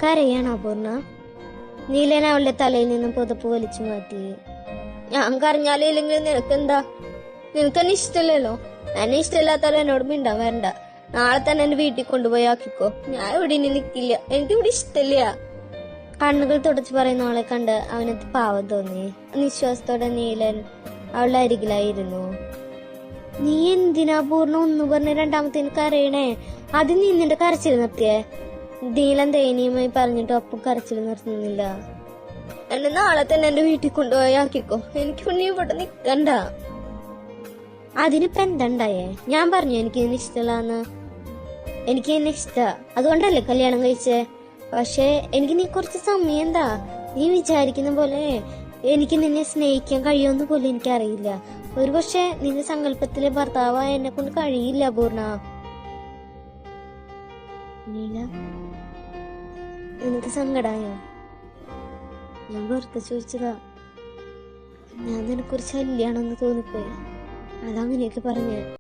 കരയാണോ പൂർണ്ണ? നീലൻ അവളുടെ തലയിൽ നിന്നും പുതപ്പ് വലിച്ചു മാറ്റി. ഞാൻ കരഞ്ഞാലില്ലെങ്കിൽ നിനക്കെന്താ? നിനക്കെന്നെ ഇഷ്ടമല്ലല്ലോ. എന്നെ ഇഷ്ടമില്ലാത്തവരെ എന്നോട് മിണ്ടാൻ വരണ്ട. നാളെ തന്നെ എന്നെ വീട്ടിൽ കൊണ്ടുപോയി ആക്കിക്കോ. ഞാൻ ഇവിടെ ഇനി നിൽക്കില്ല. എനിക്കിവിടെ ഇഷ്ടമില്ല. കണ്ണുകൾ തുടച്ചു പറയുന്ന അവളെ കണ്ട് അവനത് പാവം തോന്നി. നിശ്വാസത്തോടെ നീലൻ അവളുടെ അരികിലായിരുന്നു. നീ എന്തിനാ പൂർണ്ണ ഒന്ന് പറഞ്ഞ രണ്ടാമത്തേന് കരയണേ? അത് നീ നിന്റെ കരച്ചിൽ നിർത്തിയേ? നീലൻ ദയനീയമായി പറഞ്ഞിട്ട് ഒപ്പം കരച്ചിൽ നിർത്തുന്നില്ല. എന്നെ നാളെ തന്നെ എന്റെ വീട്ടിൽ കൊണ്ടുപോയി ആക്കിക്കോ. എനിക്ക് പിന്നെ ഇവിടെ നിക്കണ്ട. അതിനിപ്പോ എന്താണ്ടായേ? ഞാൻ പറഞ്ഞു എനിക്ക് നിന്നെ ഇഷ്ടമല്ലാന്ന്. എനിക്ക് നിന്നെ ഇഷ്ട, അതുകൊണ്ടല്ലേ കല്യാണം കഴിച്ചേ. പക്ഷെ എനിക്ക് നീ കുറച്ച് സമയം എന്താ. നീ വിചാരിക്കുന്ന പോലെ എനിക്ക് നിന്നെ സ്നേഹിക്കാൻ കഴിയുമെന്ന് പോലും എനിക്കറിയില്ല. ഒരു പക്ഷെ നിന്റെ സങ്കല്പത്തിലെ ഭർത്താവായ എന്നെ കൊണ്ട് കഴിയില്ല പൂർണ്ണ. നീല, നിനക്ക് സങ്കടായോ? ഞാൻ വെറുതെ ചോദിച്ചതാ. ഞാൻ നിനക്കൊരു ശല്യാണെന്ന് തോന്നിപ്പോയി, അതങ്ങനെയൊക്കെ പറഞ്ഞേ.